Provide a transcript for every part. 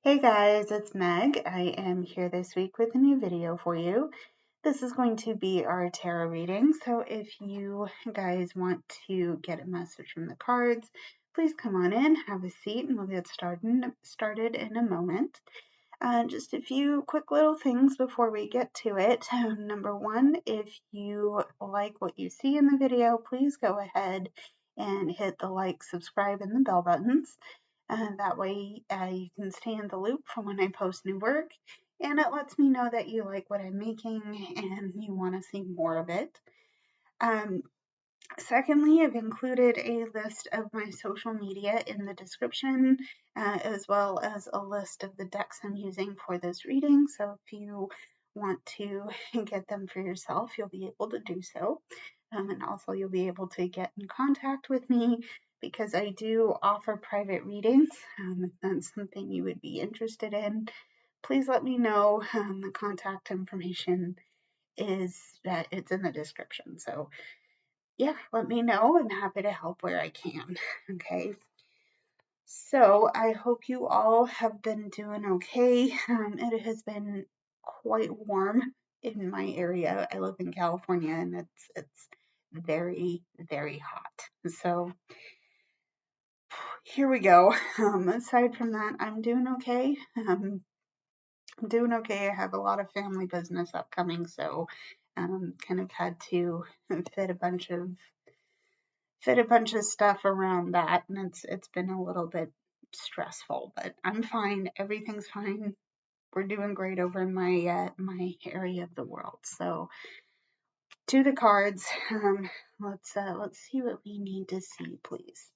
Hey guys, it's Meg. I am here this week with a new video for you. This is going to be our tarot reading, so if you guys want to get a message from the cards, please come on in, have a seat, and we'll get started in a moment. Just a few quick little things before we get to it. Number one, if you like what you see in the video, please go ahead and hit the like, subscribe, and the bell buttons. That way you can stay in the loop for when I post new work, and it lets me know that you like what I'm making and you want to see more of it. Secondly, I've included a list of my social media in the description, as well as a list of the decks I'm using for this reading. So if you want to get them for yourself, you'll be able to do so. And also you'll be able to get in contact with me because I do offer private readings. If that's something you would be interested in, please let me know. The contact information is that it's in the description. So yeah, let me know. I'm happy to help where I can. Okay. So I hope you all have been doing okay. It has been quite warm in my area. I live in California and it's very, very hot. So here we go. Aside from that, I'm doing okay. I'm doing okay. I have a lot of family business upcoming, so kind of had to fit a bunch of stuff around that, and it's been a little bit stressful, but I'm fine. Everything's fine. We're doing great over in my area of the world. So to the cards. Let's see what we need to see, please.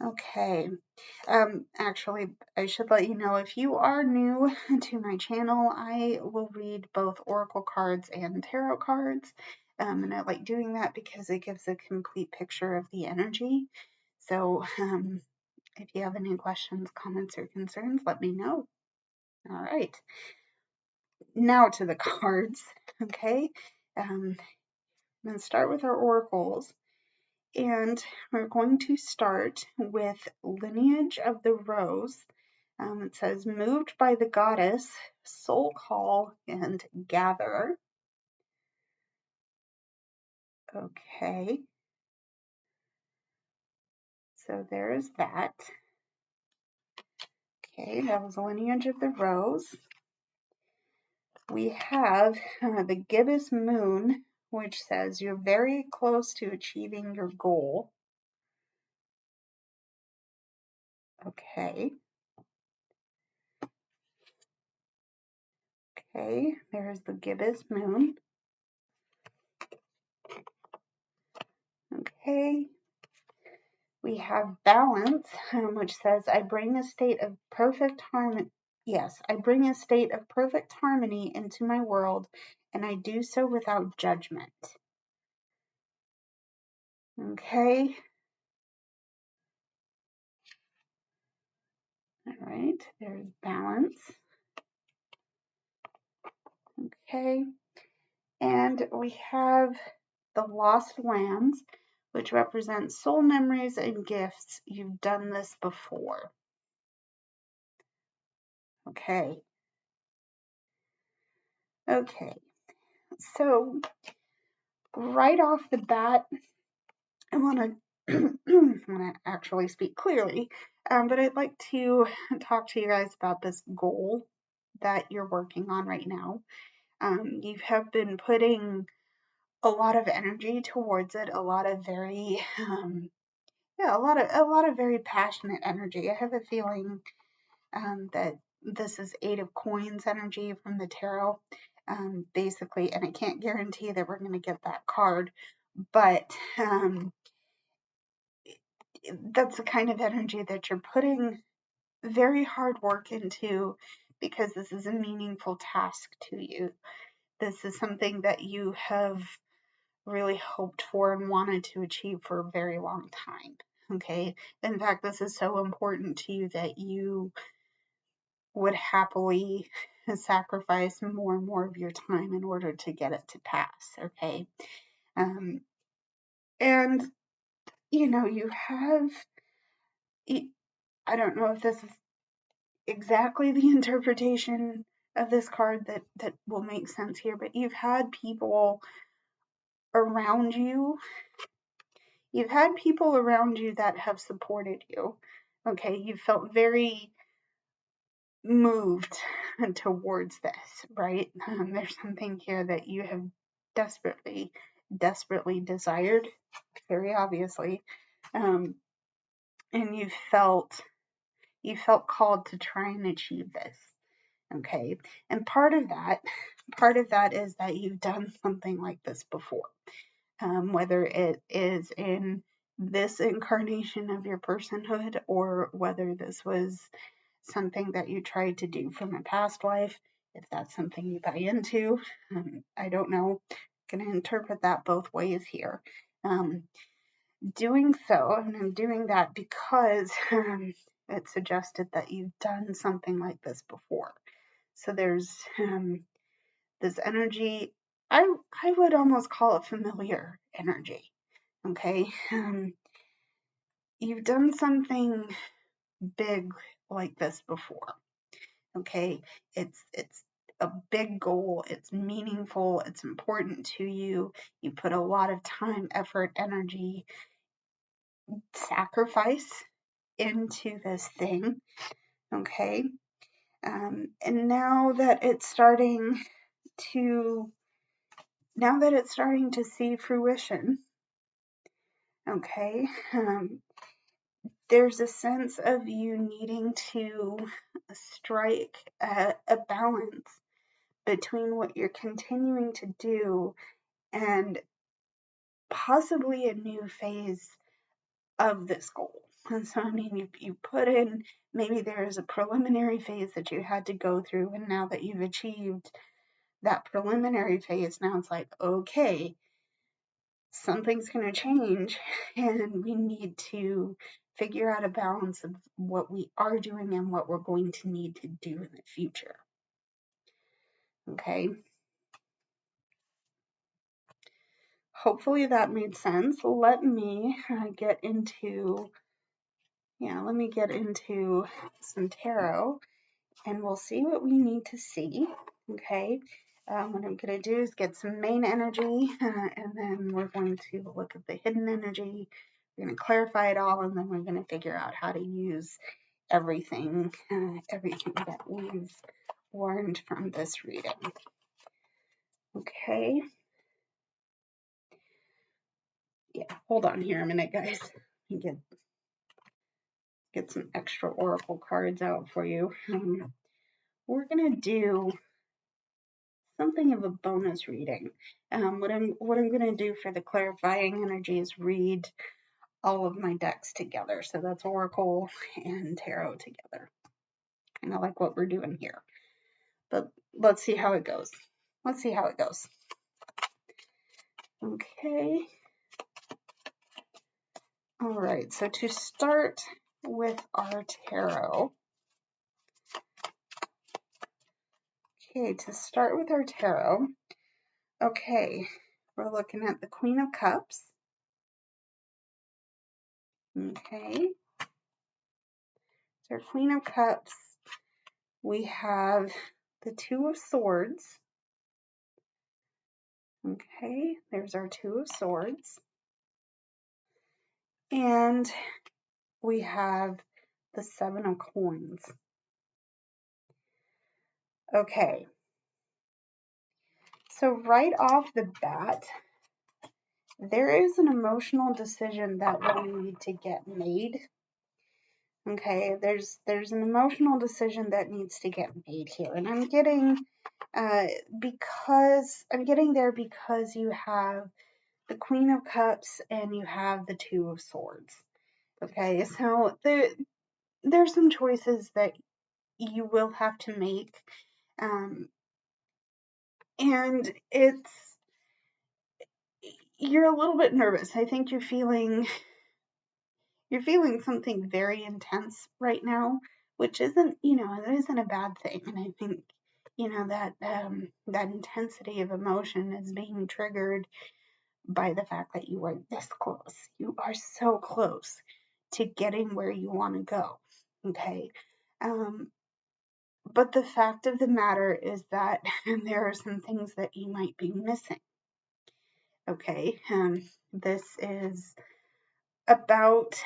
Okay. Actually, I should let you know, if you are new to my channel, I will read both oracle cards and tarot cards. And I like doing that because it gives a complete picture of the energy. So, if you have any questions, comments, or concerns, let me know. All right. Now to the cards. Okay. I'm going to start with our oracles. And we're going to start with Lineage of the Rose. It says, moved by the goddess, soul call, and gather. Okay. So there's that. Okay, that was Lineage of the Rose. We have the gibbous moon, which says you're very close to achieving your goal. Okay. Okay, there's the gibbous moon. Okay. We have balance, which says, I bring a state of perfect harmony. Yes, I bring a state of perfect harmony into my world, and I do so without judgment. Okay. All right, there's balance. Okay. And we have the lost lands, which represents soul memories and gifts. You've done this before. Okay. Okay. So right off the bat, I want to actually speak clearly, but I'd like to talk to you guys about this goal that you're working on right now. You have been putting a lot of energy towards it, a lot of very, a lot of very passionate energy. I have a feeling that this is Eight of Coins energy from the tarot, basically, and I can't guarantee that we're going to get that card, but that's the kind of energy that you're putting very hard work into because this is a meaningful task to you. This is something that you have really hoped for and wanted to achieve for a very long time. Okay. In fact, this is so important to you that you would happily sacrifice more and more of your time in order to get it to pass. Okay. And, you have, I don't know if this is exactly the interpretation of this card that will make sense here, but you've had people around you. You've had people around you that have supported you. Okay, you felt very moved towards this, right? There's something here that you have desperately, desperately desired, very obviously, um, and you felt called to try and achieve this. Okay, and part of that is that you've done something like this before, whether it is in this incarnation of your personhood or whether this was something that you tried to do from a past life, if that's something you buy into. I don't know. I'm going to interpret that both ways here. Um, Doing so, and I'm doing that because it suggested that you've done something like this before. So there's this energy. I I would almost call it familiar energy. Okay, you've done something big like this before. Okay, it's a big goal, it's meaningful, it's important to you. You put a lot of time, effort, energy, sacrifice into this thing. Okay, and to now that it's starting to see fruition. Okay, there's a sense of you needing to strike a balance between what you're continuing to do and possibly a new phase of this goal. And so, I mean, you put in, maybe there's a preliminary phase that you had to go through, and now that you've achieved that preliminary phase, now it's like, okay, something's going to change, and we need to figure out a balance of what we are doing and what we're going to need to do in the future. Okay. Hopefully that made sense. Let me get into some tarot, and we'll see what we need to see. Okay. What I'm going to do is get some main energy, and then we're going to look at the hidden energy. We're going to clarify it all, and then we're going to figure out how to use everything that we've learned from this reading. Okay. Yeah, hold on here a minute, guys. Let me get some extra oracle cards out for you. We're gonna do something of a bonus reading. What I'm gonna do for the clarifying energy is read all of my decks together. So that's oracle and tarot together. Kind of like what we're doing here. But let's see how it goes. Let's see how it goes. Okay. All right. So to start with our tarot. Okay, to start with our tarot. Okay, we're looking at the Queen of Cups. Okay. So our Queen of Cups, we have the Two of Swords. Okay, there's our Two of Swords. And we have the Seven of Coins. Okay. So right off the bat, there is an emotional decision that will need to get made. Okay, there's an emotional decision that needs to get made here. And I'm getting there because you have the Queen of Cups and you have the Two of Swords. Okay, so there's some choices that you will have to make, and you're a little bit nervous. I think you're feeling something very intense right now, which isn't a bad thing. And I think that intensity of emotion is being triggered by the fact that you are this close. You are so close to getting where you want to go. Okay. But the fact of the matter is that there are some things that you might be missing. Okay, this is about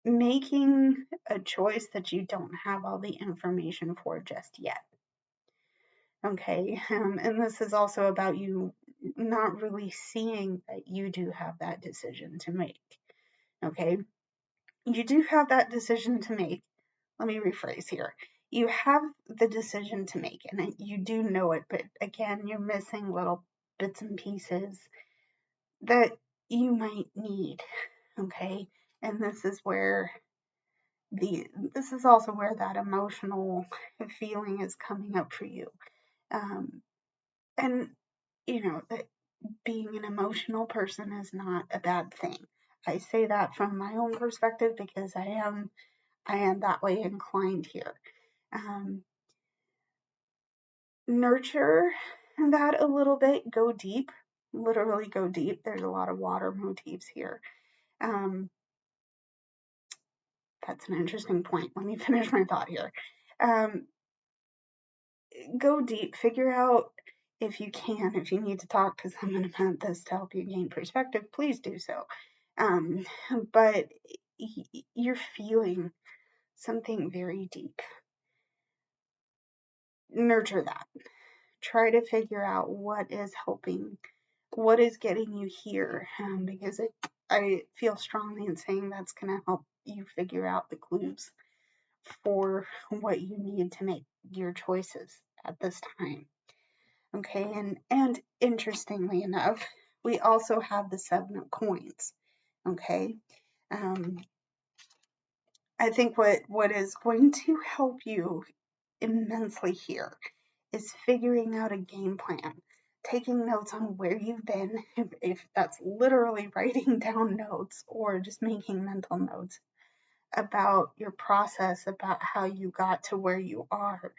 making a choice that you don't have all the information for just yet. Okay, and this is also about you not really seeing that you do have that decision to make. Okay, you do have that decision to make. Let me rephrase here. You have the decision to make, and you do know it, but again, you're missing little bits and pieces that you might need. Okay, and this is also where that emotional feeling is coming up for you. Um, and you know that being an emotional person is not a bad thing. I say that from my own perspective because I am that way inclined here. Um, Nurture that a little bit, go deep, literally go deep. There's a lot of water motifs here. Um, that's an interesting point. Let me finish my thought here. Um, go deep, figure out if you can, if you need to talk, because I'm going to mount this to help you gain perspective, please do so. Um, but you're feeling something very deep. Nurture that. Try to figure out what is helping, what is getting you here, because I feel strongly in saying that's going to help you figure out the clues for what you need to make your choices at this time. Okay, and interestingly enough, we also have the 7 of coins. Okay, um, I think what is going to help you immensely here is figuring out a game plan, taking notes on where you've been, if that's literally writing down notes or just making mental notes about your process, about how you got to where you are,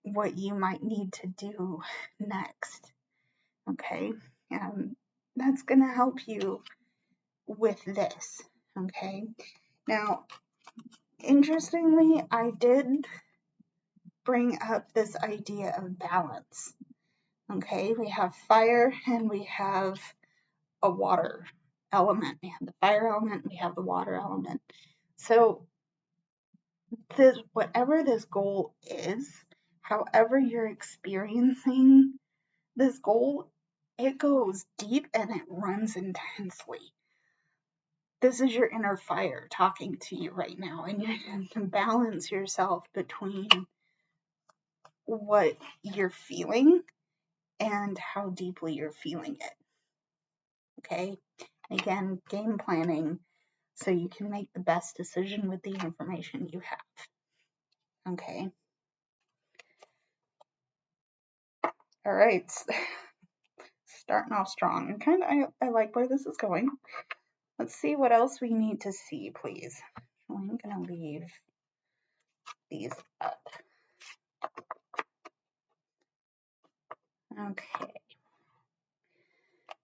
what you might need to do next. Okay, that's going to help you with this. Okay, now interestingly, I did bring up this idea of balance. Okay, we have fire and we have a water element. We have the fire element, we have the water element. So this, whatever this goal is, however you're experiencing this goal, it goes deep and it runs intensely. This is your inner fire talking to you right now, and you can balance yourself between what you're feeling and how deeply you're feeling it. Okay, again, game planning so you can make the best decision with the information you have. Okay, all right, starting off strong, and I like where this is going. Let's see what else we need to see, please. I'm gonna leave these up. Okay,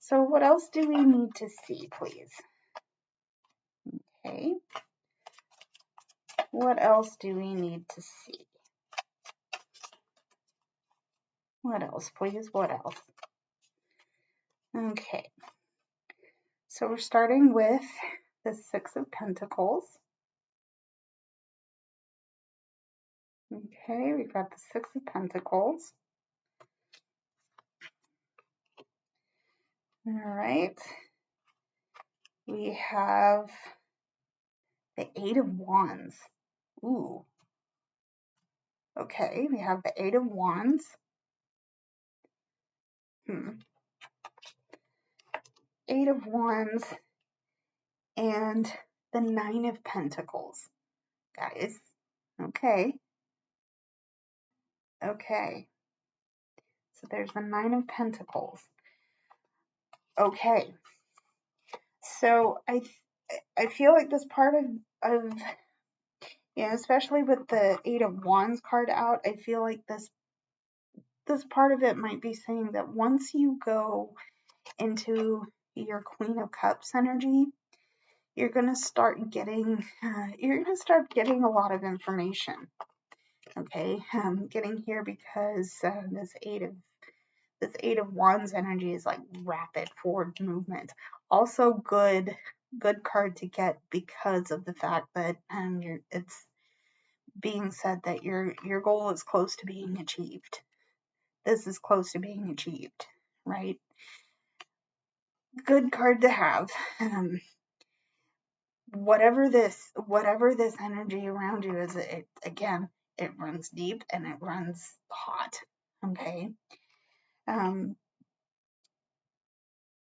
so what else do we need to see, please? Okay, what else do we need to see? What else, please? What else? Okay, so we're starting with the 6 of Pentacles. Okay, we've got the 6 of Pentacles. All right. We have the 8 of Wands. Ooh. Okay, we have the 8 of Wands. 8 of Wands and the 9 of Pentacles. Guys, okay. Okay. So there's the 9 of Pentacles. Okay. So I feel like this part of yeah, especially with the 8 of Wands card out, I feel like this part of it might be saying that once you go into your Queen of Cups energy, you're gonna start getting a lot of information. Okay, getting here because this Eight of Wands energy is like rapid forward movement. Also good card to get because of the fact that it's being said that your goal is close to being achieved. This is close to being achieved, right? Good card to have. Whatever this energy around you is, it runs deep and it runs hot. Okay.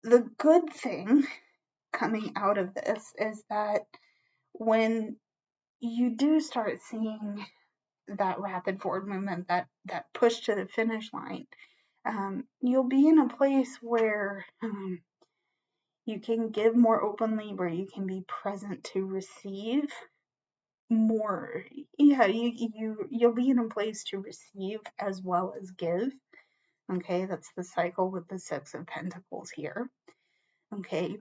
The good thing coming out of this is that when you do start seeing that rapid forward movement, that push to the finish line, you'll be in a place where you can give more openly, where you can be present to receive more. Yeah, you'll be in a place to receive as well as give. Okay, that's the cycle with the Six of Pentacles here. Okay,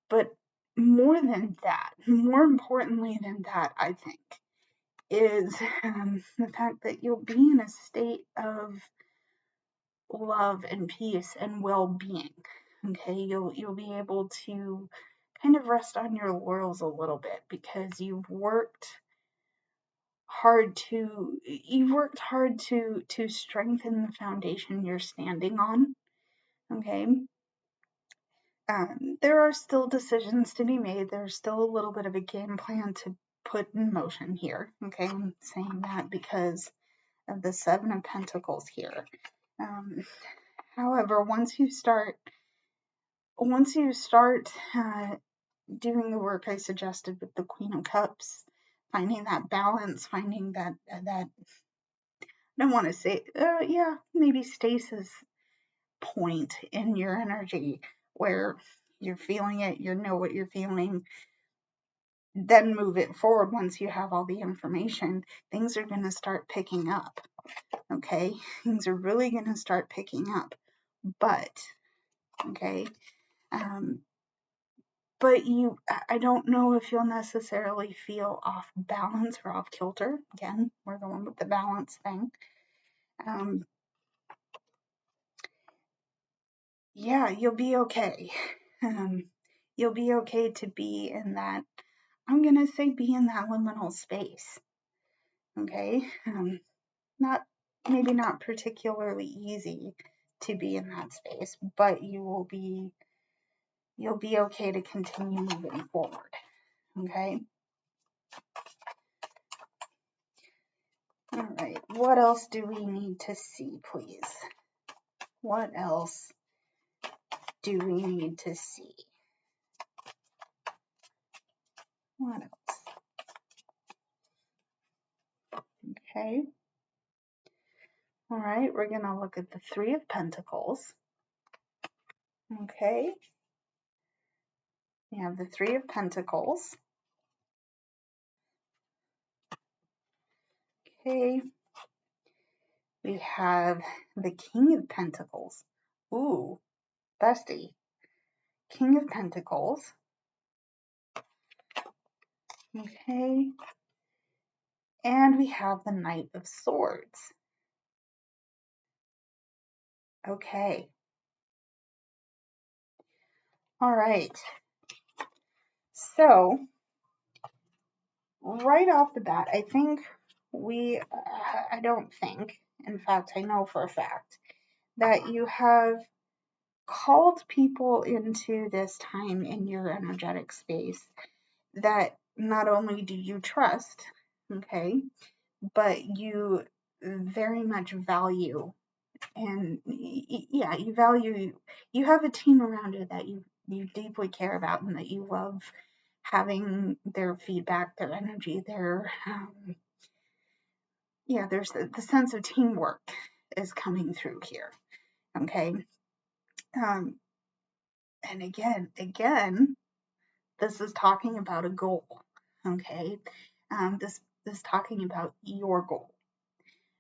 but more than that, more importantly than that, I think, is the fact that you'll be in a state of love and peace and well-being. Okay, you'll be able to kind of rest on your laurels a little bit because you've worked hard to strengthen the foundation you're standing on. Okay, there are still decisions to be made. There's still a little bit of a game plan to put in motion here. Okay, I'm saying that because of the Seven of Pentacles here. However, once you start doing the work I suggested with the Queen of Cups, finding that balance, finding that I don't want to say, maybe stasis point in your energy where you're feeling it, you know what you're feeling, then move it forward. Once you have all the information, things are going to start picking up. Okay, things are really going to start picking up. But okay, but I don't know if you'll necessarily feel off balance or off kilter. Again, we're going with the balance thing. Yeah, you'll be okay. You'll be okay to be in that, I'm going to say, be in that liminal space. Okay, maybe not particularly easy to be in that space, but you'll be okay to continue moving forward. Okay. All right. What else do we need to see, please? What else do we need to see? What else? Okay. All right. We're going to look at the Three of Pentacles. Okay. We have the Three of Pentacles. Okay. We have the King of Pentacles. Ooh, bestie. King of Pentacles. Okay. And we have the Knight of Swords. Okay. All right. So, right off the bat, I think I don't think, in fact, I know for a fact, that you have called people into this time in your energetic space that not only do you trust, okay, but you very much value. And yeah, you have a team around you that you deeply care about and that you love having their feedback, their energy, there's the sense of teamwork is coming through here. Okay. And again, this is talking about a goal. Okay. This talking about your goal.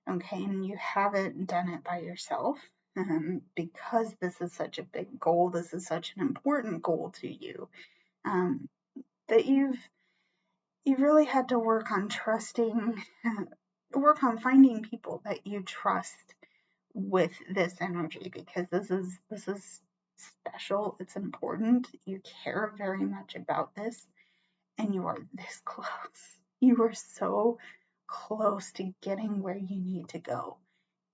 Okay. And you haven't done it by yourself. Because this is such a big goal, this is such an important goal to you, that you've really had to work on trusting work on finding people that you trust with this energy, because this is special. It's important. You care very much about this, and you are this close. You are so close to getting where you need to go,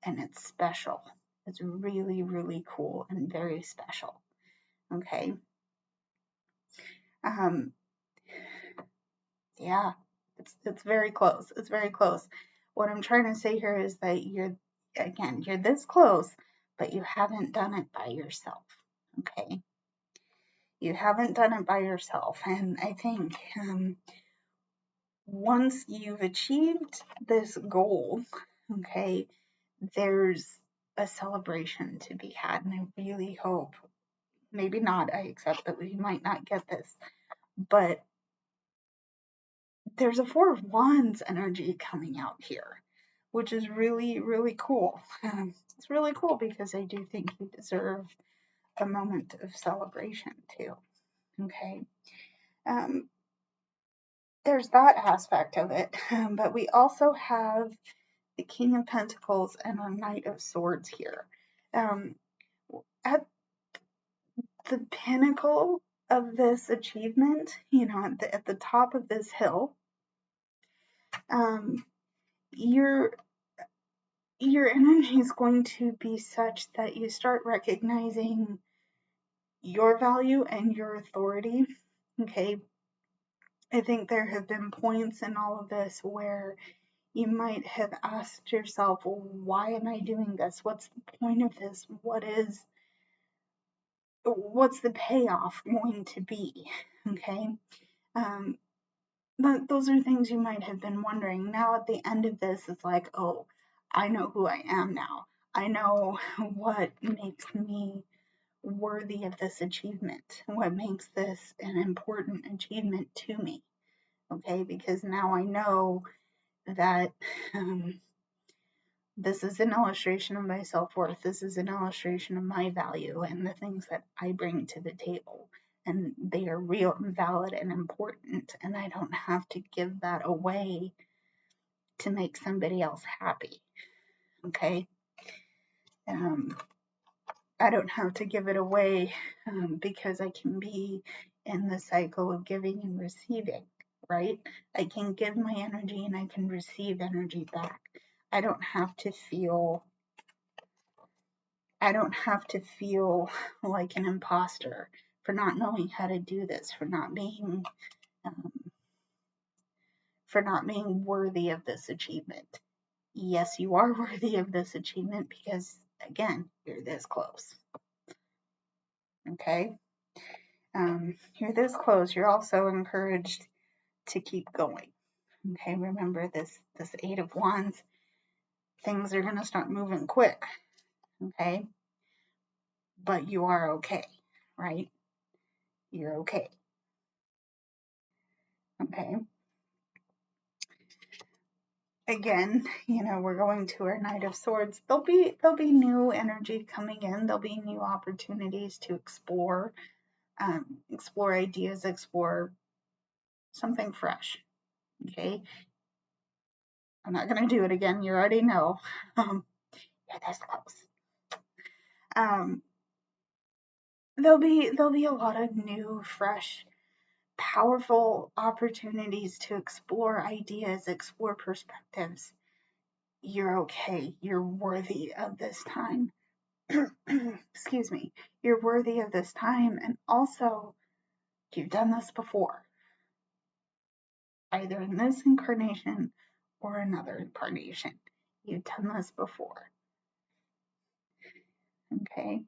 and it's special. It's really, really cool and very special. Okay. Um, yeah, it's very close. It's very close. What I'm trying to say here is that you're this close, but you haven't done it by yourself. Okay. You haven't done it by yourself. And I think once you've achieved this goal, okay, there's a celebration to be had. And I really hope, maybe not, I accept that we might not get this, but there's a Four of Wands energy coming out here, which is really, really cool. It's really cool because I do think you deserve a moment of celebration too. Okay. Um, there's that aspect of it. But we also have the King of Pentacles and a Knight of Swords here. Um, at the pinnacle of this achievement, at the top of this hill, um, your your energy is going to be such that you start recognizing your value and your authority. Okay. I think there have been points in all of this where you might have asked yourself, well, why am I doing this? What's the point of this? What's the payoff going to be? Okay. Um, but those are things you might have been wondering. Now at the end of this, it's like, oh, I know who I am now. I know what makes me worthy of this achievement, what makes this an important achievement to me. Okay, because now I know that this is an illustration of my self worth. This is an illustration of my value and the things that I bring to the table. And they are real and valid and important. And I don't have to give that away to make somebody else happy. Okay. I don't have to give it away because I can be in the cycle of giving and receiving, right? I can give my energy and I can receive energy back. I don't have to feel like an imposter for not knowing how to do this, um, for not being worthy of this achievement. Yes, you are worthy of this achievement because, again, you're this close. Okay. You're this close. You're also encouraged to keep going. Okay, remember this Eight of Wands, things are going to start moving quick. Okay, but you are okay, right? You're okay. Okay. Again, we're going to our Knight of Swords. There'll be new energy coming in. There'll be new opportunities to explore ideas, explore something fresh. Okay. I'm not going to do it again. You already know. Yeah, that's close. There'll be a lot of new, fresh, powerful opportunities to explore ideas, explore perspectives. You're okay. You're worthy of this time. Excuse me. You're worthy of this time. And also, you've done this before, either in this incarnation or another incarnation. You've done this before. Okay.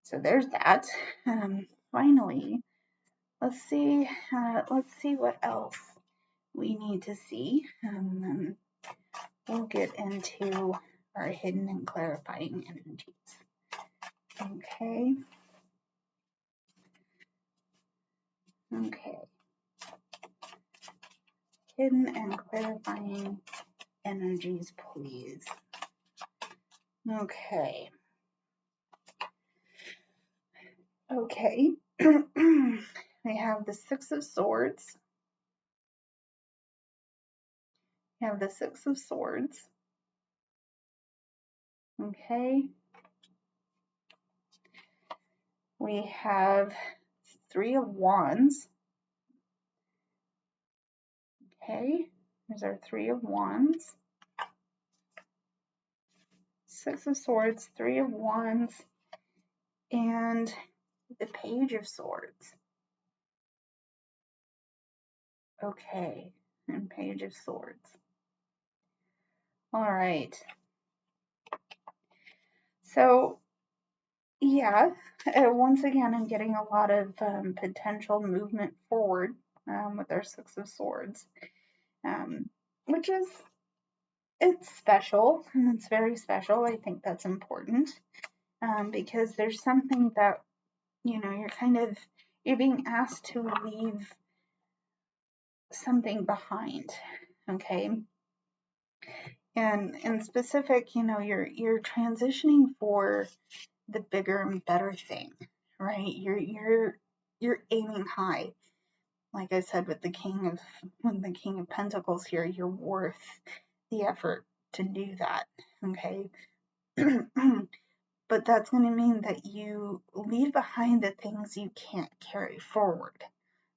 So there's that. Finally, let's see what else we need to see. We'll get into our hidden and clarifying energies. Okay. Okay. Hidden and clarifying energies, please. Okay. Okay. We have the Six of Swords, We have the Six of Swords. Okay. We have Three of Wands. Okay. There's our Three of Wands. Six of Swords, Three of Wands, and the Page of Swords. Okay. And Page of Swords. All right. So, yeah, once again, I'm getting a lot of potential movement forward with our Six of Swords, which is, it's special, and it's very special. I think that's important because there's something that, you're being asked to leave something behind, okay? And in specific, you're transitioning for the bigger and better thing, right? You're aiming high. Like I said with the King of Pentacles here, you're worth the effort to do that, okay? But that's going to mean that you leave behind the things you can't carry forward,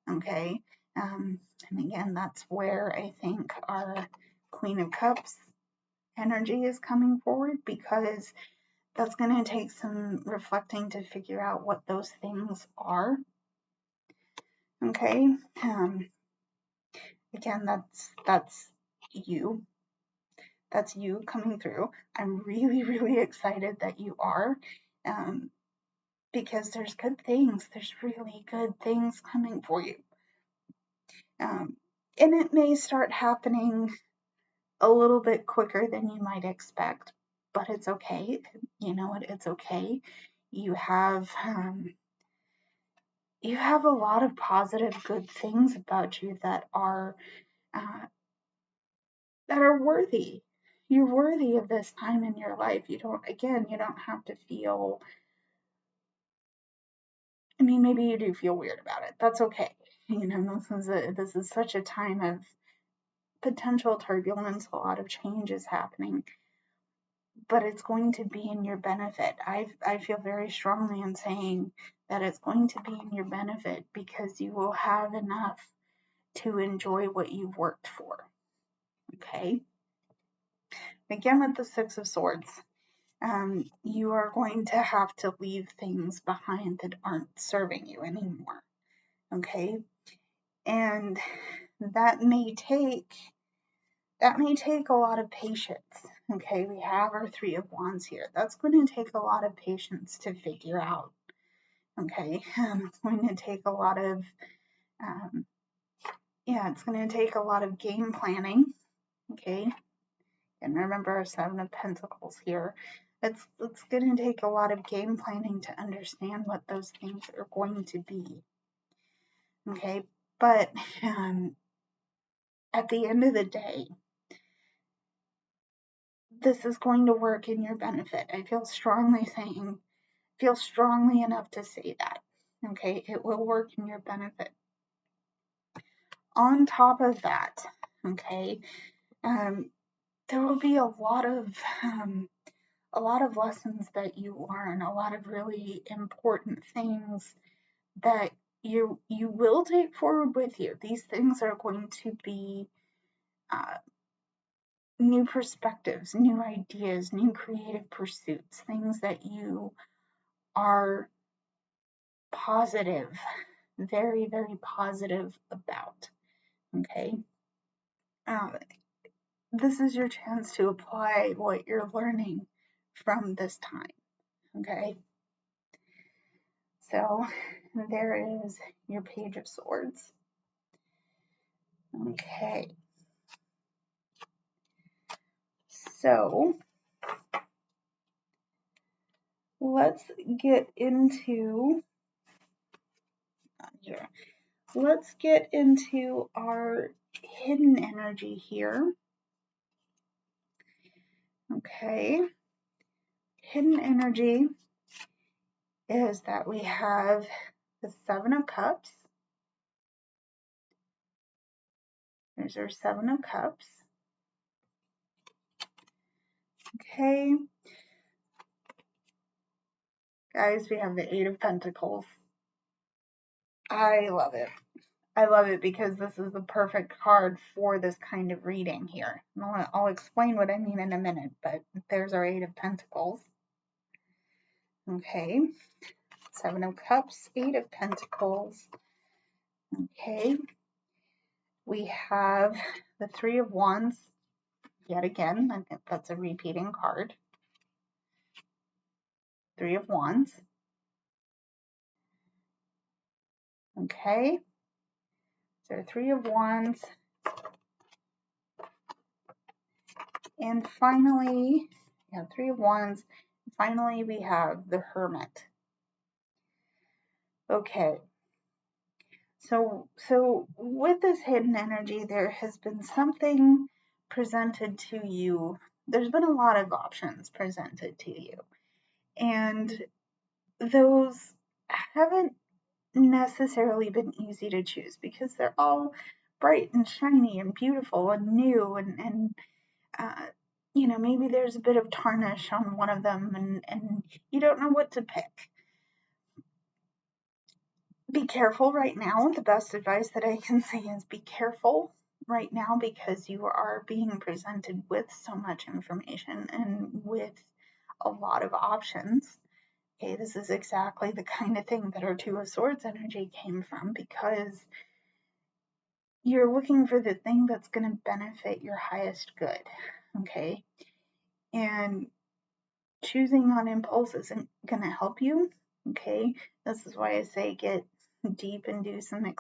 okay? And again, that's where I think our Queen of Cups energy is coming forward, because that's going to take some reflecting to figure out what those things are, okay? Again, that's you. That's you coming through. I'm really, really excited that you are, because there's good things. There's really good things coming for you. And it may start happening a little bit quicker than you might expect, but it's okay. You know what? It's okay. You have a lot of positive, good things about you that are worthy. You're worthy of this time in your life. You don't have to feel, I mean, maybe you do feel weird about it. That's okay. This is such a time of potential turbulence, a lot of change is happening, but it's going to be in your benefit. I feel very strongly in saying that it's going to be in your benefit, because you will have enough to enjoy what you've worked for. Okay? Again, with the Six of Swords, you are going to have to leave things behind that aren't serving you anymore. Okay? And that may take a lot of patience. Okay, we have our Three of Wands here. That's going to take a lot of patience to figure out. Okay, it's going to take a lot of, it's going to take a lot of game planning. Okay, and remember our Seven of Pentacles here. It's going to take a lot of game planning to understand what those things are going to be. Okay, but at the end of the day, this is going to work in your benefit. I feel strongly enough to say that. Okay, it will work in your benefit. On top of that, okay, there will be a lot of lessons that you learn, a lot of really important things that you will take forward with you. These things are going to be new perspectives, new ideas, new creative pursuits, things that you are positive, very, very positive about. Okay. This is your chance to apply what you're learning from this time. Okay. So there is your Page of Swords. Okay. So let's get into here. Let's get into our hidden energy here. Okay. Hidden energy is that we have the Seven of Cups. There's our Seven of Cups. Okay, guys, we have the Eight of Pentacles. I love it. I love it because this is the perfect card for this kind of reading here. I'll explain what I mean in a minute, but there's our Eight of Pentacles. Okay, Seven of Cups, Eight of Pentacles. Okay, we have the Three of Wands. Yet again, I think that's a repeating card. Three of Wands. Okay, so Three of Wands. And finally, we have Three of Wands. Finally, we have the Hermit. Okay, so with this hidden energy, there has been something presented to you. There's been a lot of options presented to you, and those haven't necessarily been easy to choose because they're all bright and shiny and beautiful and new, and you know, maybe there's a bit of tarnish on one of them, and you don't know what to pick. Be careful right now. The best advice that I can say is be careful right now because you are being presented with so much information and with a lot of options. Okay, this is exactly the kind of thing that our Two of Swords energy came from because you're looking for the thing that's going to benefit your highest good. Okay, and choosing on impulse isn't going to help you. Okay, this is why I say get deep and do some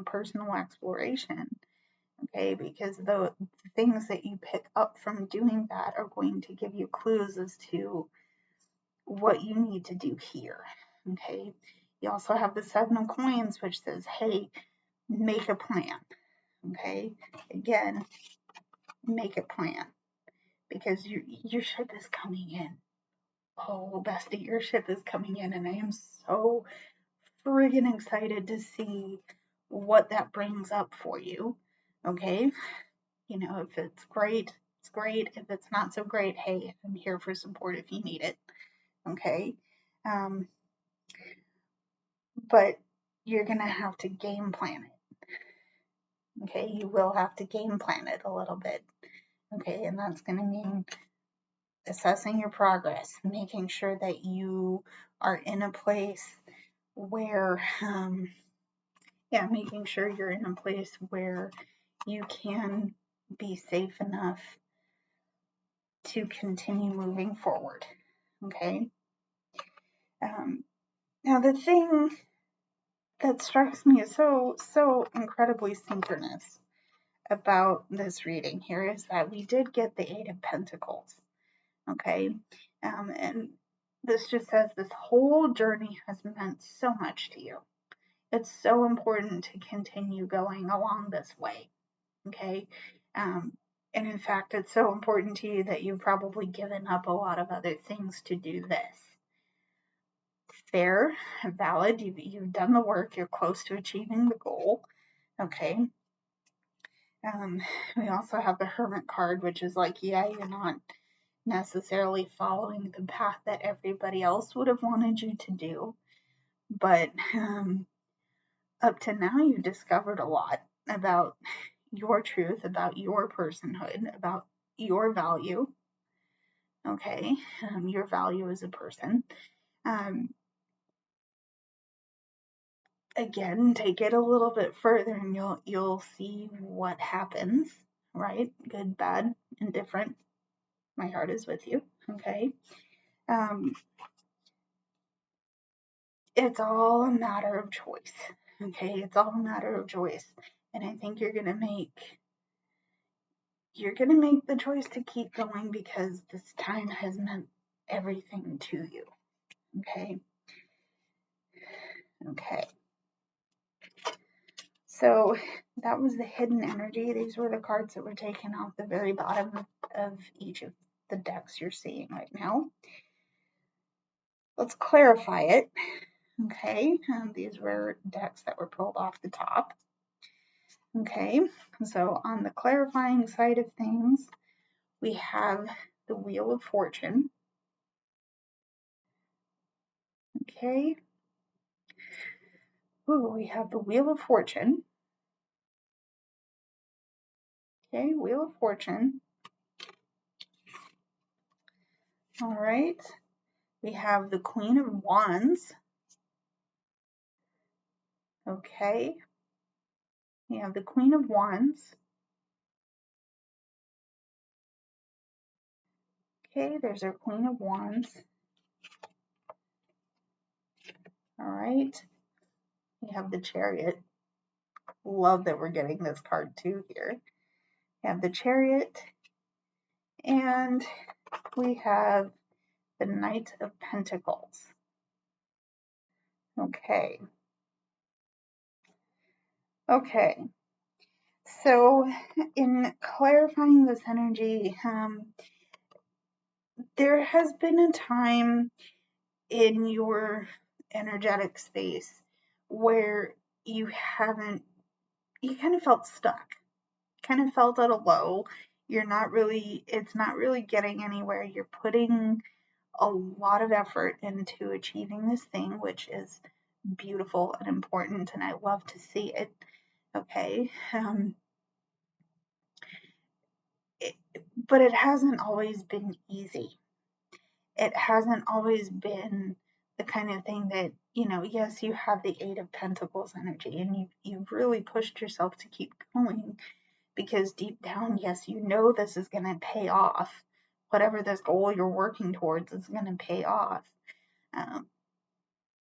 personal exploration. Okay, because the things that you pick up from doing that are going to give you clues as to what you need to do here. Okay, you also have the Seven of Coins, which says, hey, make a plan. Okay, again, make a plan because your ship is coming in. Oh, bestie, your ship is coming in, and I am so friggin' excited to see what that brings up for you. Okay, you know, if it's great, it's great. If it's not so great, hey, I'm here for support if you need it. Okay, um, but you're gonna have to game plan it. Okay, you will have to game plan it a little bit. Okay, and that's gonna mean assessing your progress, making sure that you are in a place where, making sure you're in a place where you can be safe enough to continue moving forward. Okay. Now the thing that strikes me as so incredibly synchronous about this reading here is that we did get the Eight of Pentacles. Okay, and this just says this whole journey has meant so much to you. It's so important to continue going along this way. Okay, and in fact, it's so important to you that you've probably given up a lot of other things to do this. Fair, valid, you've done the work, you're close to achieving the goal. Okay. We also have the Hermit card, which is like, yeah, you're not necessarily following the path that everybody else would have wanted you to do, but up to now, you've discovered a lot about your truth, about your personhood, about your value. Okay, your value as a person. Um, Again, take it a little bit further, and you'll see what happens. Right, good, bad, indifferent. My heart is with you. Okay. Um, it's all a matter of choice. Okay, it's all a matter of choice, and I think you're gonna make the choice to keep going because this time has meant everything to you. Okay. Okay. So that was the hidden energy. These were the cards that were taken off the very bottom of each of the decks you're seeing right now. Let's clarify it. Okay. These were decks that were pulled off the top. Okay. So on the clarifying side of things, we have the Wheel of Fortune. Okay. Ooh, we have the Wheel of Fortune. Okay, Wheel of Fortune. All right. We have the Queen of Wands. Okay. We have the Queen of Wands. Okay, there's our Queen of Wands. All right. We have the Chariot. Love that we're getting this card too here. We have the Chariot. And we have the Knight of Pentacles. Okay. Okay. So in clarifying this energy, there has been a time in your energetic space where you kind of felt stuck, kind of felt at a low. It's not really getting anywhere. You're putting a lot of effort into achieving this thing, which is beautiful and important, and I love to see it. Okay. But it hasn't always been easy. It hasn't always been the kind of thing that, yes, you have the Eight of Pentacles energy and you've really pushed yourself to keep going because deep down, yes, this is going to pay off. Whatever this goal you're working towards is going to pay off.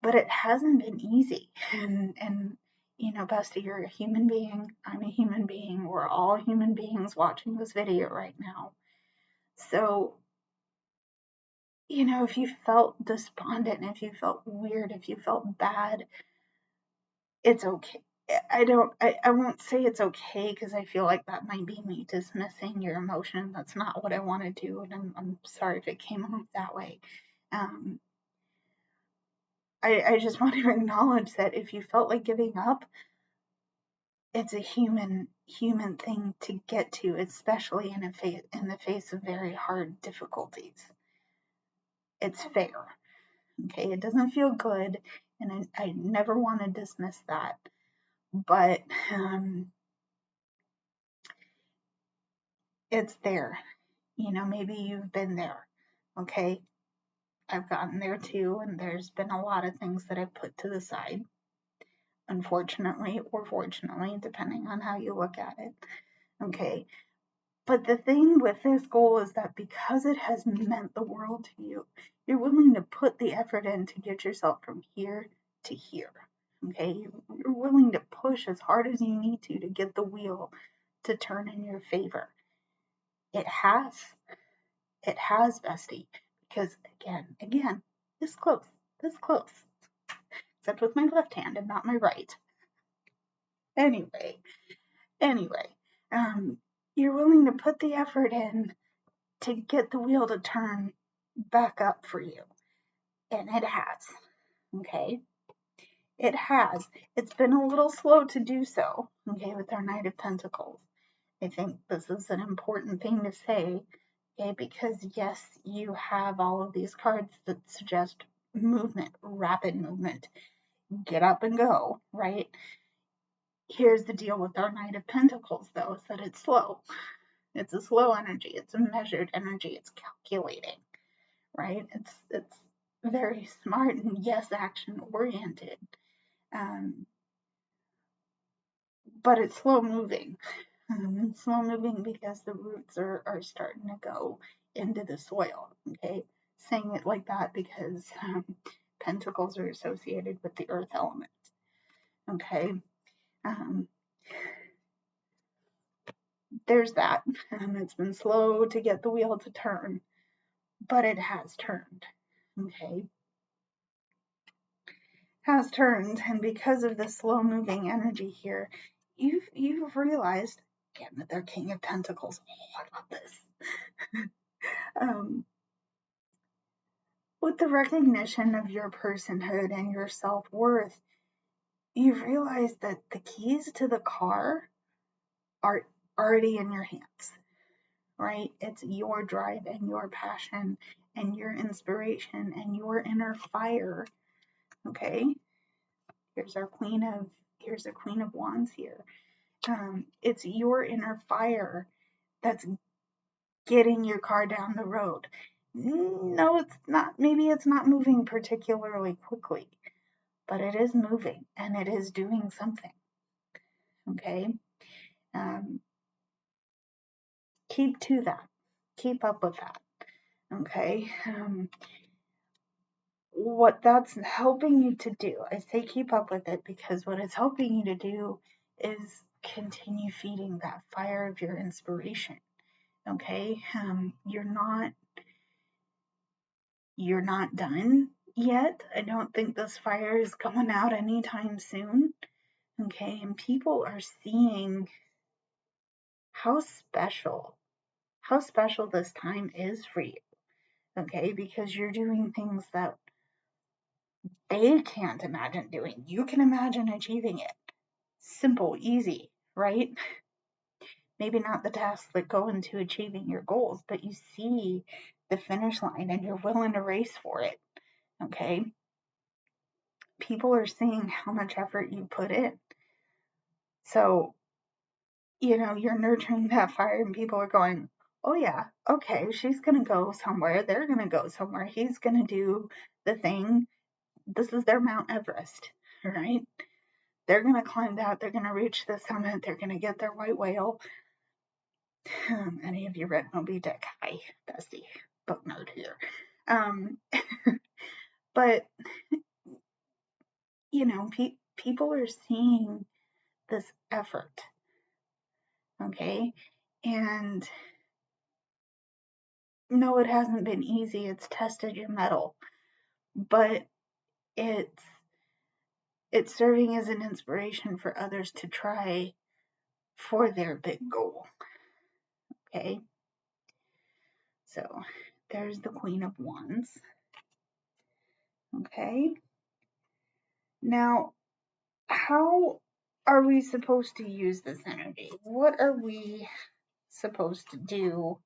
But it hasn't been easy. And Bestie, you're a human being. I'm a human being. We're all human beings watching this video right now. So, if you felt despondent, if you felt weird, if you felt bad, it's okay. I won't say it's okay because I feel like that might be me dismissing your emotion. That's not what I want to do, and I'm sorry if it came off that way. I just want to acknowledge that if you felt like giving up, it's a human thing to get to, especially in the face of very hard difficulties. It's fair. Okay, it doesn't feel good, and I never want to dismiss that, but it's there. Maybe you've been there. Okay, I've gotten there too, and there's been a lot of things that I've put to the side, unfortunately or fortunately, depending on how you look at it. Okay, but the thing with this goal is that because it has meant the world to you, you're willing to put the effort in to get yourself from here to here. Okay, you're willing to push as hard as you need to get the wheel to turn in your favor. It has, bestie, because again, this close, except with my left hand and not my right. Anyway, you're willing to put the effort in to get the wheel to turn back up for you. And it has. Okay. It has. It's been a little slow to do so. Okay. With our Knight of Pentacles. I think this is an important thing to say. Okay. Because yes, you have all of these cards that suggest movement, rapid movement. Get up and go. Right. Here's the deal with our Knight of Pentacles, though, is that it's slow. It's a slow energy. It's a measured energy. It's calculating, right? It's very smart and yes, action oriented, but it's slow moving. Slow moving because the roots are starting to go into the soil. Okay, saying it like that because pentacles are associated with the earth element. Okay, there's that. It's been slow to get the wheel to turn, but it has turned. Okay, has turned, and because of the slow moving energy here, you've realized again that they're King of Pentacles. Oh, I love this. With the recognition of your personhood and your self-worth, you've realized that the keys to the car are already in your hands. right? It's your drive and your passion and your inspiration and your inner fire. Okay, here's our here's the Queen of Wands here. It's your inner fire that's getting your car down the road. No, it's not. Maybe it's not moving particularly quickly, but it is moving and it is doing something. Okay. Um, keep to that. Keep up with that. Okay. What that's helping you to do, I say keep up with it because what it's helping you to do is continue feeding that fire of your inspiration. Okay. You're not done yet. I don't think this fire is going out anytime soon. Okay. And people are seeing how special, how special this time is for you. Okay. Because you're doing things that they can't imagine doing. You can imagine achieving it. Simple, easy, right? Maybe not the tasks that go into achieving your goals, but you see the finish line and you're willing to race for it. Okay. People are seeing how much effort you put in. So, you're nurturing that fire and people are going, oh, yeah, okay, she's going to go somewhere. They're going to go somewhere. He's going to do the thing. This is their Mount Everest, right? They're going to climb that. They're going to reach the summit. They're going to get their white whale. Any of you read Moby Dick? Hi, bestie, book nerd here. Um, but, people are seeing this effort, okay? And no, it hasn't been easy. It's tested your mettle, but it's it's serving as an inspiration for others to try for their big goal. Okay, so there's the Queen of Wands. Okay, now how are we supposed to use this energy? What are we supposed to do?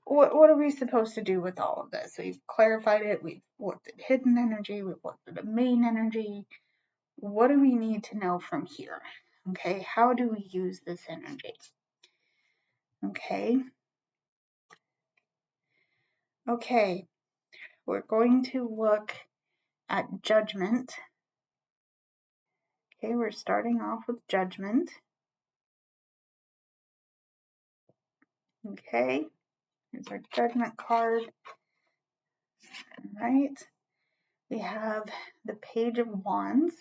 What are we supposed to do with all of this? We've clarified it. We've looked at hidden energy. We've looked at the main energy. What do we need to know from here? Okay, how do we use this energy? Okay. Okay, we're going to look at judgment. Okay, we're starting off with judgment. Okay, here's our judgment card. All right, we have the Page of Wands.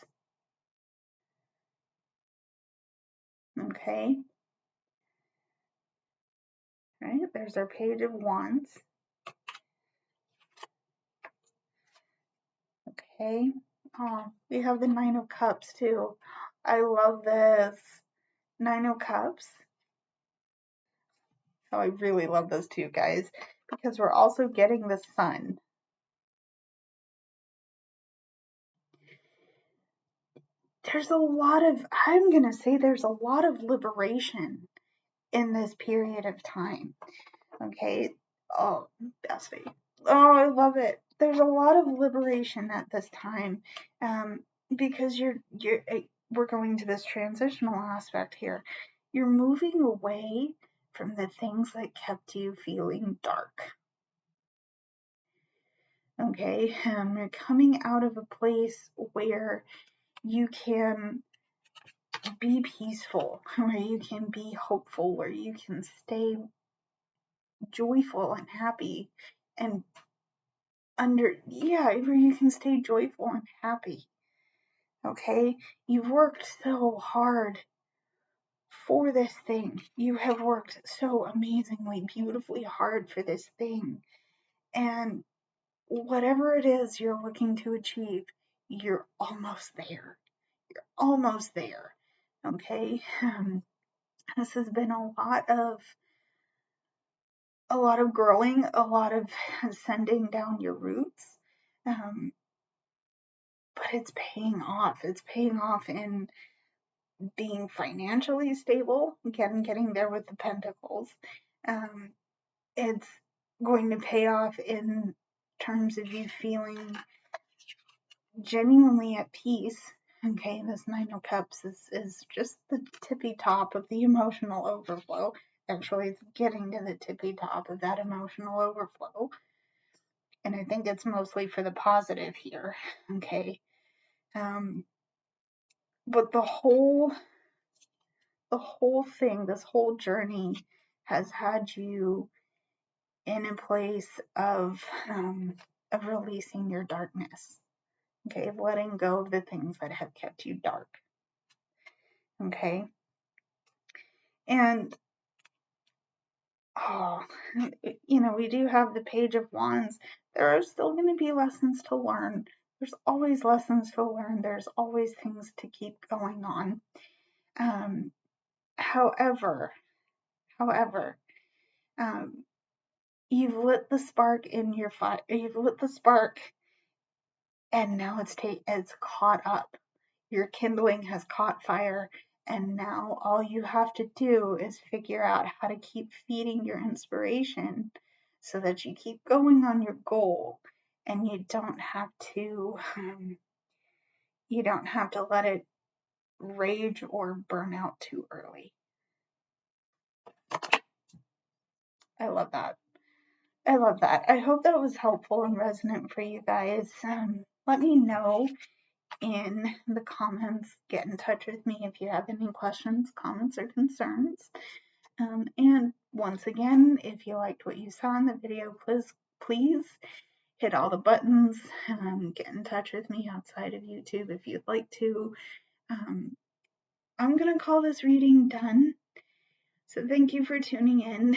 Okay, all right, there's our Page of Wands. Okay, oh, we have the Nine of Cups too. I love this. Nine of Cups. Oh, I really love those two, guys, because we're also getting the Sun. There's a lot of, I'm going to say there's a lot of liberation in this period of time. Okay. Oh, bestie. Oh, I love it. There's a lot of liberation at this time, because we're going to this transitional aspect here. You're moving away from the things that kept you feeling dark. Okay. You're coming out of a place where you can be peaceful, where you can be hopeful, where you can stay joyful and happy and where you can stay joyful and happy. Okay, you've worked so hard for this thing. You have worked so amazingly, beautifully hard for this thing. And whatever it is you're looking to achieve, you're almost there. You're almost there. Okay, this has been a lot of growing, a lot of sending down your roots. But it's paying off. It's paying off in being financially stable, again, getting there with the pentacles, Um, it's going to pay off in terms of you feeling genuinely at peace. Okay, this Nine of Cups is just the tippy top of the emotional overflow. Actually, it's getting to the tippy top of that emotional overflow. And I think it's mostly for the positive here. Okay. Um, but the whole thing, this whole journey has had you in a place of releasing your darkness. Okay, of letting go of the things that have kept you dark. Okay. And oh, we do have the Page of Wands. There are still going to be lessons to learn. There's always lessons to learn. There's always things to keep going on. Um, however, um, you've lit the spark in your fire. You've lit the spark, and now it's caught up. Your kindling has caught fire, and now all you have to do is figure out how to keep feeding your inspiration so that you keep going on your goal, and you don't have to let it rage or burn out too early. I love that. I love that. I hope that was helpful and resonant for you guys. Let me know in the comments. Get in touch with me if you have any questions, comments, or concerns. And once again, if you liked what you saw in the video, please hit all the buttons. Get in touch with me outside of YouTube if you'd like to. I'm going to call this reading done. So thank you for tuning in.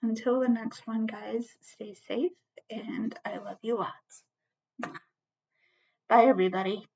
Until the next one, guys, stay safe, and I love you lots. Bye, everybody.